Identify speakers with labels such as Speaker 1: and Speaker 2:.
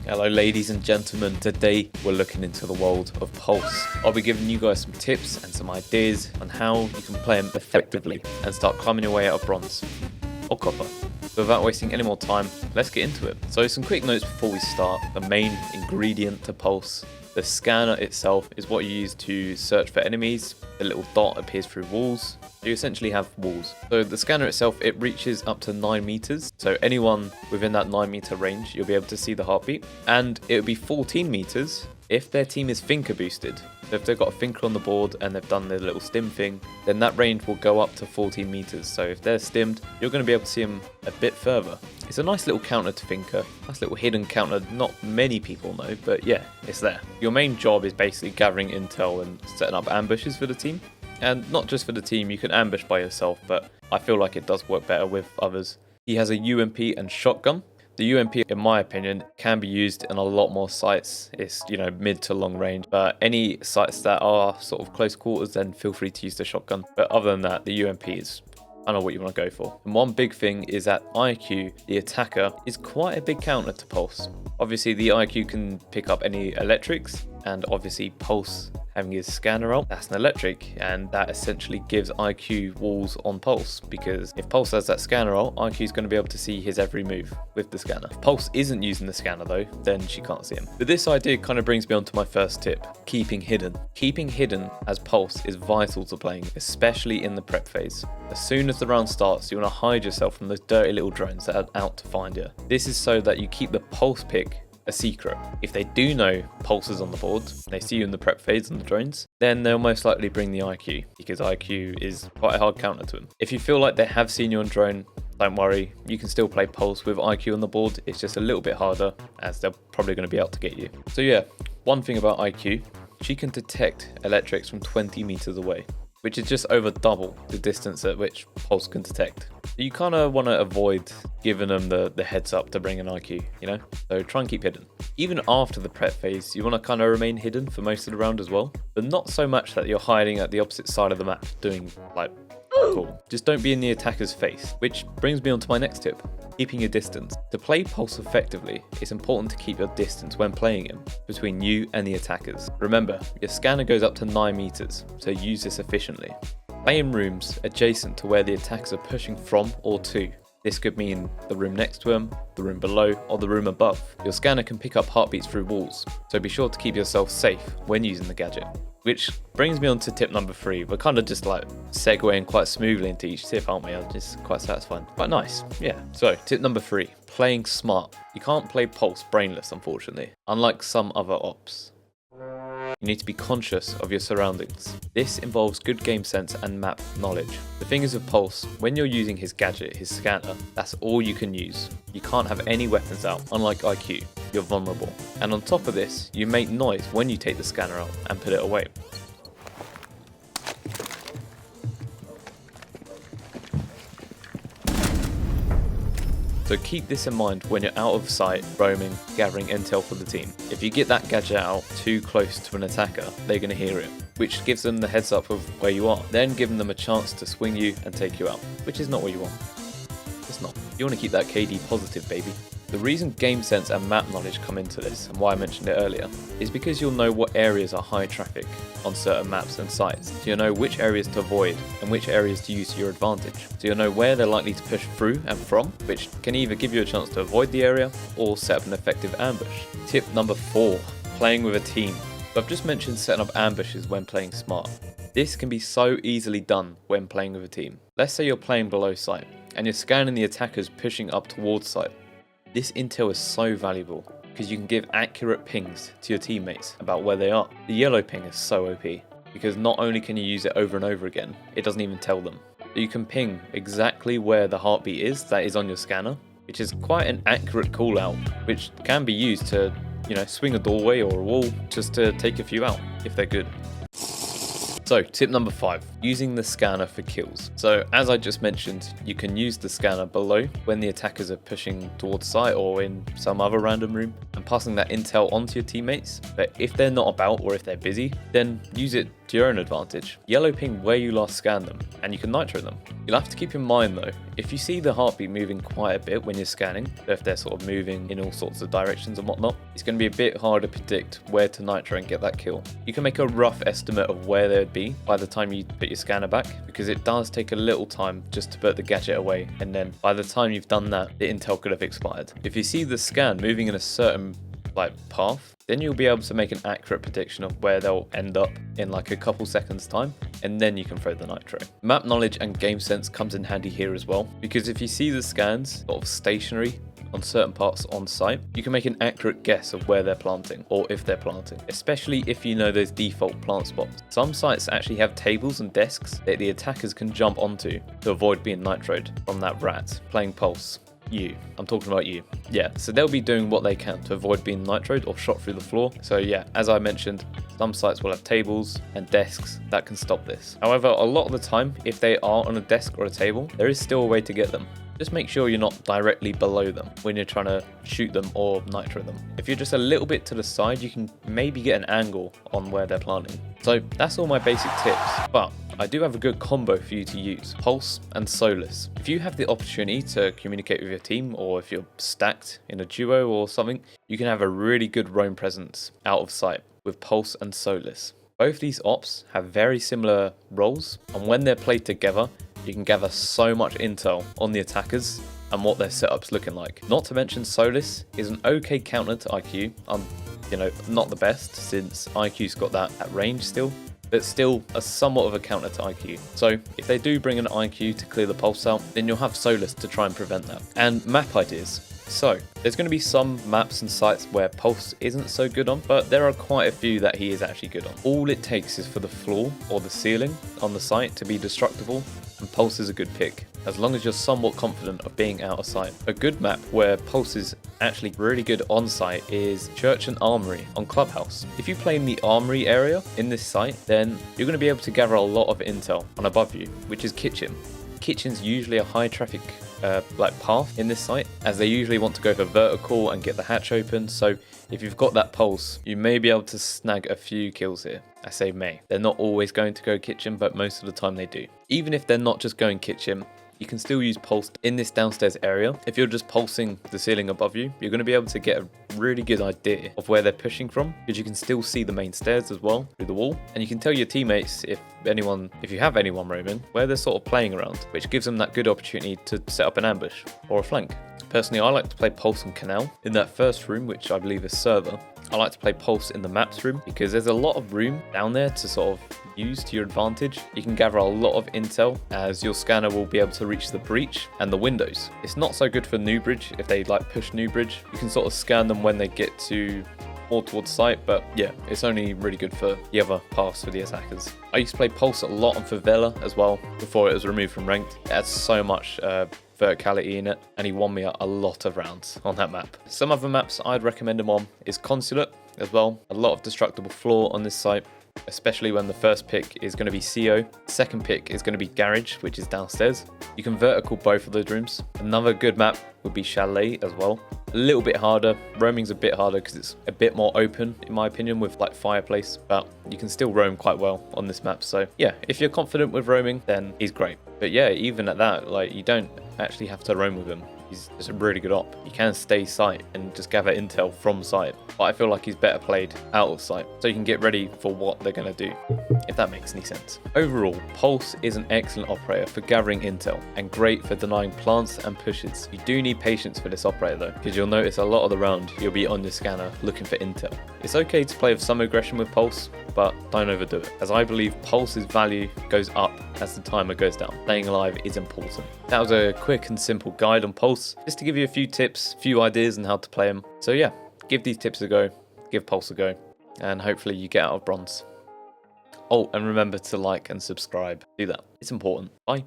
Speaker 1: Hello ladies and gentlemen, today we're looking into the world of Pulse. I'll be giving you guys some tips and some ideas on how you can play him effectively and start climbing your way out of bronze or copper. So without wasting any more time, let's get into it. So some quick notes before we start. The main ingredient to Pulse, the scanner itself, is what you use to search for enemies. The little dot appears through walls. You essentially have walls. So the scanner itself, it reaches up to 9 meters. So anyone within that 9-meter range, you'll be able to see the heartbeat. And it would be 14 meters if their team is Finker boosted. So if they've got a Finker on the board and they've done their little stim thing, then that range will go up to 14 meters. So if they're stimmed, you're going to be able to see them a bit further. It's a nice little counter to Finker. Nice little hidden counter not many people know, but yeah, it's there. Your main job is basically gathering intel and setting up ambushes for the team. And not just for the team, you can ambush by yourself, but I feel like it does work better with others. He has a UMP and shotgun. The UMP, in my opinion, can be used in a lot more sites. It's, mid to long range, but any sites that are sort of close quarters, then feel free to use the shotgun. But other than that, the UMP is I don't know what you want to go for. And one big thing is that IQ, the attacker, is quite a big counter to Pulse. Obviously, the IQ can pick up any electrics, and obviously Pulse having his scanner out, that's an electric, and that essentially gives IQ walls on Pulse, because if Pulse has that scanner out, IQ is going to be able to see his every move with the scanner. If Pulse isn't using the scanner though, then she can't see him. But this idea kind of brings me on to my first tip, keeping hidden. Keeping hidden as Pulse is vital to playing, especially in the prep phase. As soon as the round starts, you want to hide yourself from those dirty little drones that are out to find you. This is so that you keep the Pulse pick a secret. If they do know Pulse is on the board, they see you in the prep phase on the drones, then they'll most likely bring the IQ, because IQ is quite a hard counter to them. If you feel like they have seen you on drone, don't worry, you can still play Pulse with IQ on the board. It's just a little bit harder, as they're probably going to be out to get you. So yeah, one thing about IQ, she can detect electrics from 20 meters away, which is just over double the distance at which Pulse can detect. You kind of want to avoid giving them the heads up to bring an IQ, So try and keep hidden. Even after the prep phase, you want to kind of remain hidden for most of the round as well, but not so much that you're hiding at the opposite side of the map doing cool. Just don't be in the attacker's face, which brings me on to my next tip, keeping your distance. To play Pulse effectively, it's important to keep your distance when playing him between you and the attackers. Remember, your scanner goes up to 9 meters, so use this efficiently. Play in rooms adjacent to where the attackers are pushing from or to. This could mean the room next to him, the room below, or the room above. Your scanner can pick up heartbeats through walls, so be sure to keep yourself safe when using the gadget. Which brings me on to tip number 3. We're kind of just segueing quite smoothly into each tip, aren't we? I'm just quite satisfied. Quite nice, yeah. So tip number 3, playing smart. You can't play Pulse brainless, unfortunately, unlike some other ops. You need to be conscious of your surroundings. This involves good game sense and map knowledge. The thing is with Pulse, when you're using his gadget, his scanner, that's all you can use. You can't have any weapons out, unlike IQ. You're vulnerable. And on top of this, you make noise when you take the scanner out and put it away. So keep this in mind when you're out of sight, roaming, gathering intel for the team. If you get that gadget out too close to an attacker, they're going to hear it, which gives them the heads up of where you are, then giving them a chance to swing you and take you out, which is not what you want. It's not. You want to keep that KD positive, baby. The reason game sense and map knowledge come into this, and why I mentioned it earlier, is because you'll know what areas are high traffic on certain maps and sites, so you'll know which areas to avoid and which areas to use to your advantage. So you'll know where they're likely to push through and from, which can either give you a chance to avoid the area or set up an effective ambush. Tip number 4, playing with a team. So I've just mentioned setting up ambushes when playing smart. This can be so easily done when playing with a team. Let's say you're playing below site and you're scanning the attackers pushing up towards site. This intel is so valuable because you can give accurate pings to your teammates about where they are. The yellow ping is so OP because not only can you use it over and over again, it doesn't even tell them. You can ping exactly where the heartbeat is that is on your scanner, which is quite an accurate call out, which can be used to, swing a doorway or a wall just to take a few out if they're good. So tip number 5, using the scanner for kills. So as I just mentioned, you can use the scanner below when the attackers are pushing towards site or in some other random room and passing that intel onto your teammates. But if they're not about or if they're busy, then use it to your own advantage. Yellow ping where you last scanned them, and you can nitro them. You'll have to keep in mind though, if you see the heartbeat moving quite a bit when you're scanning, so if they're sort of moving in all sorts of directions and whatnot, it's going to be a bit hard to predict where to nitro and get that kill. You can make a rough estimate of where they'd be by the time you put your scanner back, because it does take a little time just to put the gadget away, and then by the time you've done that, the intel could have expired. If you see the scan moving in a certain path, then you'll be able to make an accurate prediction of where they'll end up in like a couple seconds time, and then you can throw the nitro. Map knowledge and game sense comes in handy here as well, because if you see the scans sort of stationary on certain parts on site, you can make an accurate guess of where they're planting, or if they're planting, especially if you know those default plant spots. Some sites actually have tables and desks that the attackers can jump onto to avoid being nitroed from that rat playing Pulse. I'm talking about you. Yeah, so they'll be doing what they can to avoid being nitroed or shot through the floor. So yeah, as I mentioned, some sites will have tables and desks that can stop this. However, a lot of the time, if they are on a desk or a table, there is still a way to get them. Just make sure you're not directly below them when you're trying to shoot them or nitro them. If you're just a little bit to the side, you can maybe get an angle on where they're planting. So that's all my basic tips, but I do have a good combo for you to use: Pulse and Solus. If you have the opportunity to communicate with your team, or if you're stacked in a duo or something, you can have a really good roam presence out of sight with Pulse and Solus. Both these ops have very similar roles, and when they're played together, you can gather so much intel on the attackers and what their setup's looking like. Not to mention, Solus is an okay counter to IQ. Not the best, since IQ's got that at range still, but still a somewhat of a counter to IQ. So if they do bring an IQ to clear the pulse out, then you'll have Solus to try and prevent that. And map ideas. So there's going to be some maps and sites where Pulse isn't so good on, but there are quite a few that he is actually good on. All it takes is for the floor or the ceiling on the site to be destructible, and Pulse is a good pick, as long as you're somewhat confident of being out of sight. A good map where Pulse is actually really good on site is Church and Armory on Clubhouse. If you play in the Armory area in this site, then you're going to be able to gather a lot of intel on above you, which is Kitchen. Kitchen's usually a high traffic path in this site, as they usually want to go for vertical and get the hatch open. So if you've got that Pulse, you may be able to snag a few kills here. I say may. They're not always going to go Kitchen, but most of the time they do. Even if they're not just going Kitchen, you can still use Pulse in this downstairs area. If you're just pulsing the ceiling above you, you're going to be able to get a really good idea of where they're pushing from, because you can still see the main stairs as well through the wall, and you can tell your teammates, if you have anyone roaming, where they're sort of playing around, which gives them that good opportunity to set up an ambush or a flank. Personally, I like to play Pulse and Canal in that first room, which I believe is server. I like to play Pulse in the maps room because there's a lot of room down there to sort of use to your advantage. You can gather a lot of intel, as your scanner will be able to reach the breach and the windows. It's not so good for New Bridge if they push New Bridge. You can sort of scan them when they get to more towards site, but yeah, it's only really good for the other paths for the attackers. I used to play Pulse a lot on Favela as well before it was removed from ranked. It had so much verticality in it, and he won me a lot of rounds on that map. Some other maps I'd recommend him on is Consulate as well. A lot of destructible floor on this site, especially when the first pick is going to be CO. Second pick is going to be Garage, which is downstairs. You can vertical both of those rooms. Another good map would be Chalet as well. A little bit harder. Roaming's a bit harder because it's a bit more open, in my opinion, with Fireplace, but you can still roam quite well on this map. So yeah, if you're confident with roaming, then he's great. But yeah, even at that, you don't actually have to roam with him. He's just a really good op. You can stay sight and just gather intel from sight, but I feel like he's better played out of sight, so you can get ready for what they're going to do, if that makes any sense. Overall, Pulse is an excellent operator for gathering intel and great for denying plants and pushes. You do need patience for this operator though, because you'll notice a lot of the round you'll be on your scanner looking for intel. It's okay to play with some aggression with Pulse, but don't overdo it, as I believe Pulse's value goes up as the timer goes down. Staying alive is important. That was a quick and simple guide on Pulse, just to give you a few tips, few ideas on how to play them. So yeah, give these tips a go, give Pulse a go, and hopefully you get out of bronze. Oh, and remember to like and subscribe. Do that. It's important. Bye.